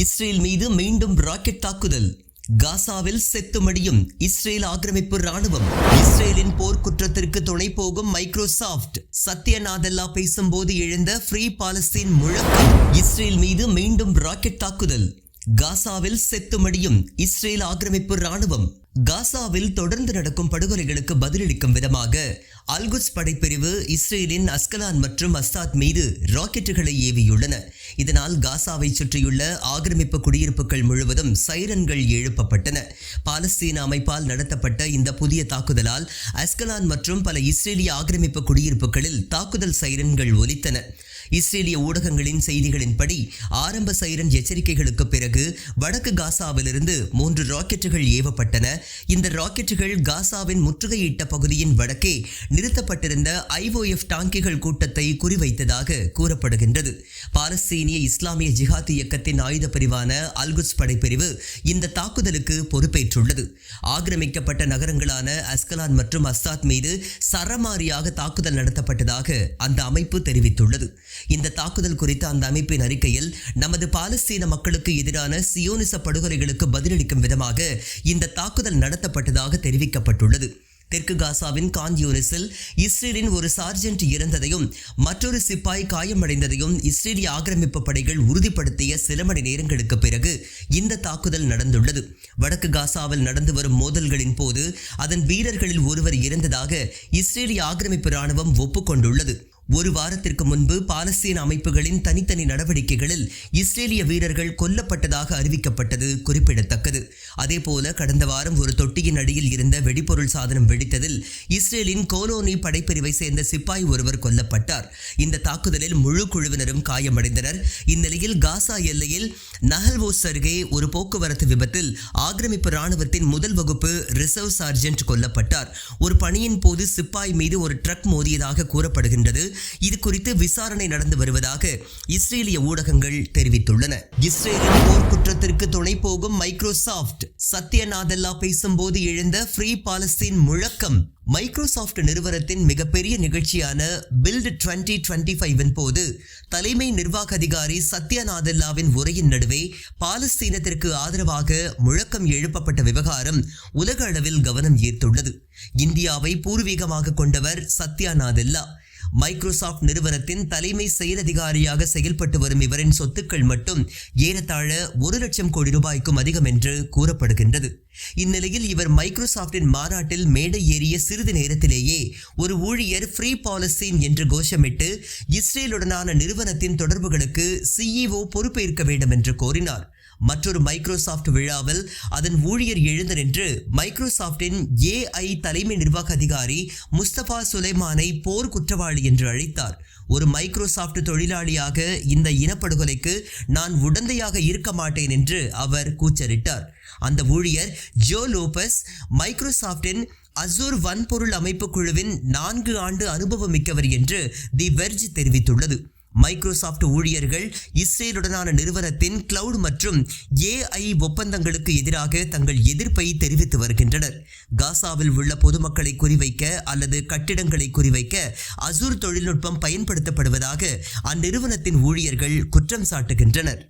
Israel மீது மீண்டும் rocket தாக்குதல். காசாவில் செத்துமடியும் இஸ்ரேல் ஆக்கிரமிப்பு ராணுவம். இஸ்ரேலின் போர்க்குற்றத்திற்கு துணை போகும் மைக்ரோசாப்ட். சத்யா நாதல்லா பேசும்போது எழுந்த ஃப்ரீ பாலஸ்தீன் முழக்கம். இஸ்ரேல் மீது மீண்டும் ராக்கெட் தாக்குதல். காசாவில் செத்துமடியும் இஸ்ரேல் ஆக்கிரமிப்பு ராணுவம். காசாவில் தொடர்ந்து நடக்கும் படுகொலைகளுக்கு பதிலளிக்கும் விதமாக அல்குட்ஸ் படைப்பிரிவு இஸ்ரேலின் அஸ்கலான் மற்றும் அஸ்தாத் மீது ராக்கெட்டுகளை ஏவியுள்ளன. இதனால் காசாவை சுற்றியுள்ள ஆக்கிரமிப்பு குடியிருப்புகள் முழுவதும் சைரன்கள் எழுப்பப்பட்டன. பாலஸ்தீன அமைப்பால் நடத்தப்பட்ட இந்த புதிய தாக்குதலால் அஸ்கலான் மற்றும் பல இஸ்ரேலிய ஆக்கிரமிப்பு குடியிருப்புகளில் தாக்குதல் சைரன்கள் ஒலித்தன. இஸ்ரேலிய ஊடகங்களின் செய்திகளின்படி ஆரம்ப சைரன் எச்சரிக்கைகளுக்கு பிறகு வடக்கு காசாவிலிருந்து 3 ராக்கெட்டுகள் ஏவப்பட்டன. இந்த ராக்கெட்டுகள் காசாவின் முற்றுகையிட்ட பகுதியின் வடக்கே நிறுத்தப்பட்டிருந்த IOF டாங்கிகள் கூட்டத்தை குறிவைத்ததாக கூறப்படுகின்றது. பாலஸ்தீனிய இஸ்லாமிய ஜிஹாத் இயக்கத்தின் ஆயுத பிரிவான அல்குட்ஸ் படைப்பிரிவு இந்த தாக்குதலுக்கு பொறுப்பேற்றுள்ளது. ஆக்கிரமிக்கப்பட்ட நகரங்களான அஸ்கலான் மற்றும் அஸ்தாத் மீது சரமாரியாக தாக்குதல் நடத்தப்பட்டதாக அந்த அமைப்பு தெரிவித்துள்ளது. இந்த தாக்குதல் குறித்த அந்த அமைப்பின் அறிக்கையில், நமது பாலஸ்தீன மக்களுக்கு எதிரான சியோனிச படுகொலைகளுக்கு பதிலளிக்கும் விதமாக இந்த தாக்குதல் நடத்தப்பட்டதாக தெரிவிக்கப்பட்டுள்ளது. தெற்கு காசாவின் கான் யூனிஸில் இஸ்ரேலின் ஒரு சார்ஜென்ட் இறந்ததையும் மற்றொரு சிப்பாய் காயமடைந்ததையும் இஸ்ரேலிய ஆக்கிரமிப்பு படைகள் உறுதிப்படுத்திய சில மணி நேரங்களுக்கு பிறகு இந்த தாக்குதல் நடந்துள்ளது. வடக்கு காசாவில் நடந்து வரும் மோதல்களின் போது அதன் வீரர்களில் ஒருவர் இறந்ததாக இஸ்ரேலிய ஆக்கிரமிப்பு ராணுவம் ஒப்புக்கொண்டுள்ளது. ஒரு வாரத்திற்கு முன்பு பாலஸ்தீன அமைப்புகளின் தனித்தனி நடவடிக்கைகளில் இஸ்ரேலிய வீரர்கள் கொல்லப்பட்டதாக அறிவிக்கப்பட்டது குறிப்பிடத்தக்கது. அதேபோல கடந்த வாரம் ஒரு தொட்டியின் அடியில் இருந்த வெடிபொருள் சாதனம் வெடித்ததில் இஸ்ரேலின் கோலோனி படைப்பிரிவை சேர்ந்த சிப்பாய் ஒருவர் கொல்லப்பட்டார். இந்த தாக்குதலில் முழு குழுவினரும் காயமடைந்தனர். இந்நிலையில் காசா எல்லையில் நஹல்வோஸ் அருகே ஒரு போக்குவரத்து விபத்தில் ஆக்கிரமிப்பு ராணுவத்தின் முதல் வகுப்பு ரிசர்வ் சார்ஜென்ட் கொல்லப்பட்டார். ஒரு பணியின் போது சிப்பாய் மீது ஒரு ட்ரக் மோதியதாக கூறப்படுகின்றது. இது குறித்து விசாரணை நடந்து வருவதாக இஸ்ரேலிய ஊடகங்கள் தெரிவித்துள்ளன. இஸ்ரேலின் போர்க்குற்றத்திற்கு துணை போகும் மைக்ரோசாப்ட். சத்யா நாதல்லா பேசும்போது எழுந்த ஃப்ரீ பாலஸ்தீன் முழக்கம். மைக்ரோசாப்ட் நிறுவனத்தின் மிகப்பெரிய நிகழ்ச்சியான பில்ட் 2025 போது தலைமை நிர்வாக அதிகாரி சத்யா நாதல்லாவின் உரையின் நடுவே பாலஸ்தீனத்திற்கு ஆதரவாக முழக்கம் எழுப்பப்பட்ட விவகாரம் உலக அளவில் கவனம் ஈர்த்துள்ளது. இந்தியாவை பூர்வீகமாக கொண்டவர் சத்யா நாதல்லா. மைக்ரோசாப்ட் நிறுவனத்தின் தலைமை செயல் அதிகாரியாக செயல்பட்டு வரும் இவரின் சொத்துக்கள் மட்டும் ஏறத்தாழ 1 லட்சம் கோடி ரூபாய்க்கும் அதிகம் என்று கூறப்படுகின்றது. இந்நிலையில் இவர் மைக்ரோசாப்டின் மாநாட்டில் மேடை ஏறிய சிறிது நேரத்திலேயே ஒரு ஊழியர் ஃப்ரீ பாலஸ்தீன் என்று கோஷமிட்டு இஸ்ரேலுடனான நிறுவனத்தின் தொடர்புகளுக்கு CEO பொறுப்பேற்க வேண்டும் என்று கோரினார். மற்றொரு மைக்ரோசாப்ட் விழாவில் அதன் ஊழியர் எழுந்து நின்று மைக்ரோசாப்டின் AI தலைமை நிர்வாக அதிகாரி முஸ்தபா சுலைமானை போர் குற்றவாளி என்று அழைத்தார். ஒரு மைக்ரோசாப்ட் தொழிலாளியாக இந்த இனப்படுகொலைக்கு நான் உடந்தையாக இருக்க மாட்டேன் என்று அவர் கூச்சலிட்டார். அந்த ஊழியர் ஜோ லோபஸ் மைக்ரோசாப்டின் அசூர் வன்பொருள் அமைப்பு குழுவின் 4 ஆண்டு அனுபவம் மிக்கவர் என்று தி வெர்ஜ் தெரிவித்துள்ளது. மைக்ரோசாப்ட் ஊழியர்கள் இஸ்ரேலுடனான நிறுவனத்தின் கிளவுட் மற்றும் AI ஒப்பந்தங்களுக்கு எதிராக தங்கள் எதிர்ப்பை தெரிவித்து வருகின்றனர். காசாவில் உள்ள பொதுமக்களை குறிவைக்க அல்லது கட்டிடங்களை குறிவைக்க அசூர் தொழில்நுட்பம் பயன்படுத்தப்படுவதாக அந்நிறுவனத்தின் ஊழியர்கள் குற்றம் சாட்டுகின்றனர்.